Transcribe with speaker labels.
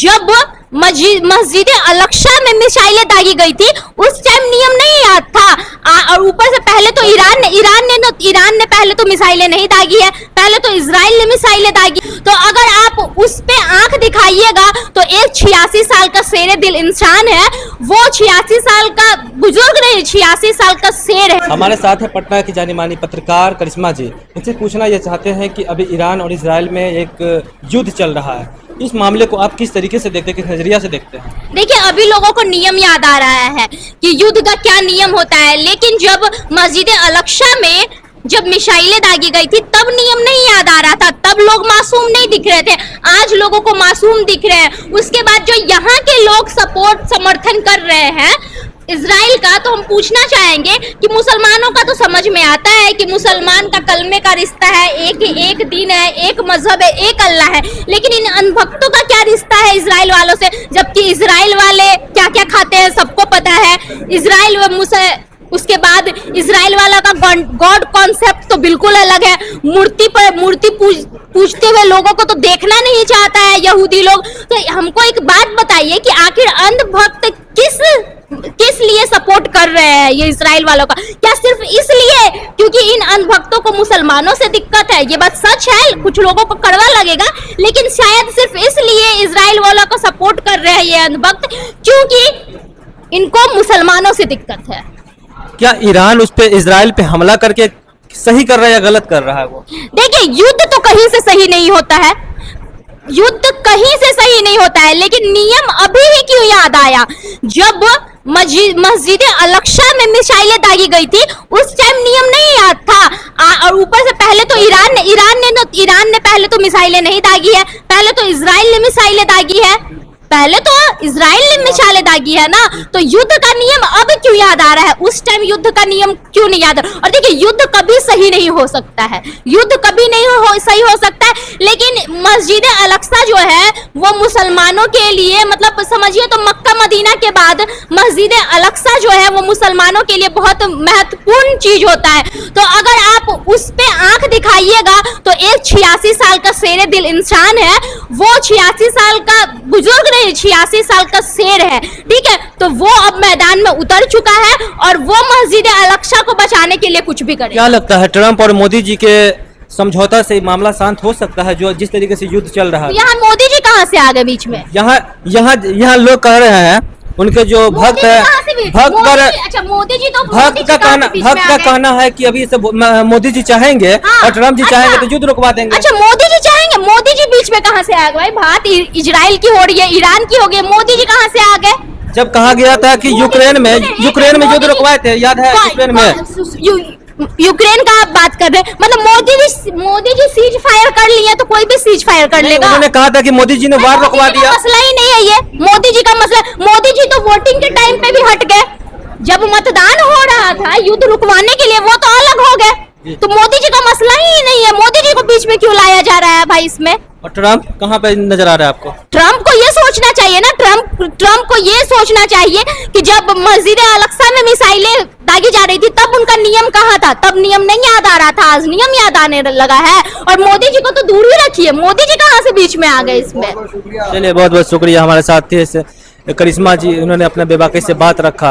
Speaker 1: जब मस्जिद अल-अक्सा में मिसाइलें दागी गई थी उस टाइम नियम नहीं याद था। और ऊपर से पहले तो ईरान ने पहले तो मिसाइलें नहीं दागी है, पहले तो इजराइल ने मिसाइलें दागी। तो अगर आप उस पे आंख दिखाइएगा तो एक 86 साल का शेर दिल इंसान है, वो 86 साल का बुजुर्ग नहीं, 86 साल का शेर है।
Speaker 2: हमारे साथ है पटना की जानी मानी पत्रकार करिश्मा जी। इनसे पूछना ये चाहते हैं कि अभी ईरान और इजराइल में एक युद्ध चल रहा है, इस मामले को आप किस तरीके से देखते हैं, किस नजरिया से देखते हैं?
Speaker 1: देखिए, अभी लोगों को नियम याद आ रहा है कि युद्ध का क्या नियम होता है, लेकिन जब मस्जिद अल-अक्सा में जब मिसाइलें दागी गई थी तब नियम नहीं याद आ रहा था, तब लोग मासूम नहीं दिख रहे थे। आज लोगों को मासूम दिख रहे हैं। उसके बाद जो यहाँ के लोग समर्थन कर रहे हैं इजराइल का, तो हम पूछना चाहेंगे कि मुसलमानों का तो समझ में आता है कि मुसलमान का कलमे का रिश्ता है, एक दिन है, एक मजहब है, एक अल्लाह है, लेकिन इन अनभक्तों का क्या रिश्ता है इजराइल वालों से? जबकि इजराइल वाले क्या क्या खाते हैं सबको पता है। उसके बाद इजराइल वाला का गॉड कॉन्सेप्ट तो बिल्कुल अलग है। मूर्ति पूजते हुए लोगों को तो देखना नहीं चाहता है यहूदी लोग। तो हमको एक बात बताइए कि आखिर अंधभक्त किस लिए सपोर्ट कर रहे हैं ये इजराइल वालों का? क्या सिर्फ इसलिए क्योंकि इन अनभक्तों को मुसलमानों से दिक्कत है? ये बात सच है, कुछ लोगों को कड़वा लगेगा, लेकिन शायद सिर्फ इसलिए इजराइल वालों को सपोर्ट कर रहे हैं ये अनभक्त क्योंकि इनको मुसलमानों से दिक्कत है।
Speaker 2: क्या ईरान उस पे इजराइल पे हमला करके सही कर रहा है या गलत कर रहा है वो?
Speaker 1: देखिए, युद्ध तो कहीं से सही नहीं होता है, युद्ध कहीं से सही नहीं होता है, लेकिन नियम अभी ही क्यों याद आया? जब मस्जिद अल-अक्सा में मिसाइलें दागी गई थी उस टाइम नियम नहीं याद था। और ऊपर से पहले तो ईरान ने पहले तो मिसाइलें नहीं दागी है, पहले तो इजराइल ने मिसाइलें दागी है, ना। तो युद्ध का नियम अब क्यों याद आ रहा है? उस टाइम युद्ध का नियम क्यों नहीं याद? और देखिए, युद्ध कभी सही नहीं हो सकता है, युद्ध कभी नहीं सही हो सकता है, लेकिन मस्जिद अल-अक्सा जो है वो मुसलमानों के लिए, मतलब समझिए तो मक्का मदीना के बाद मस्जिद अल-अक्सा जो है वो मुसलमानों के लिए बहुत महत्वपूर्ण चीज होता है। तो अगर आप उस पे आंख दिखाइएगा तो एक 86 साल का शेर दिल इंसान है, वो 86 साल का बुजुर्ग नहीं, 86 साल का शेर है, ठीक है? तो वो अब मैदान में उतर चुका है और वो मस्जिद अल-अक्सा को बचाने के लिए कुछ भी करे।
Speaker 2: क्या लगता है ट्रंप और मोदी जी के समझौता से मामला शांत हो सकता है, जो जिस तरीके से युद्ध चल रहा है?
Speaker 1: यहाँ मोदी जी कहाँ से आ गए बीच में?
Speaker 2: यहाँ लोग कह रहे हैं, उनके जो भक्त है,
Speaker 1: मोदी जी तो
Speaker 2: भक्त का कहना है कि अभी मोदी जी चाहेंगे और ट्रंप जी चाहेंगे तो युद्ध रुकवा देंगे।
Speaker 1: अच्छा, मोदी जी चाहेंगे, मोदी जी बीच में कहाँ से आ गए? बात इजराइल की हो रही है, ईरान की हो गई, मोदी जी कहाँ से आ गए?
Speaker 2: जब कहा गया था कि यूक्रेन में युद्ध रुकवाए थे, याद है?
Speaker 1: यूक्रेन का आप बात कर रहे हैं, मतलब मोदी जी सीज फायर कर लिए तो कोई भी सीज फायर कर लेगा।
Speaker 2: उन्होंने कहा था कि मोदी जी ने वार रुकवा दिया।
Speaker 1: मसला ही नहीं है ये मोदी जी का मसला। मोदी जी तो वोटिंग के टाइम पे भी हट गए, जब मतदान हो रहा था युद्ध रुकवाने के लिए वो तो अलग हो गए। तो मोदी जी का मसला ही नहीं है, मोदी जी को बीच में क्यों लाया जा रहा है भाई इसमें?
Speaker 2: और ट्रंप कहाँ पे नजर आ रहा है आपको?
Speaker 1: ट्रंप को ये सोचना चाहिए ना, ट्रंप को ये सोचना चाहिए कि जब मस्जिद अल-अक्सा में मिसाइलें दागी जा रही थी तब उनका नियम कहाँ था? तब नियम नहीं याद आ रहा था, आज नियम याद आने लगा है। और मोदी जी को तो दूर ही रखिए, मोदी जी कहाँ से बीच में आ गए इसमें?
Speaker 2: चलिए, बहुत बहुत शुक्रिया। हमारे साथ थे करिश्मा जी, उन्होंने अपने बेबाकी से बात रखा।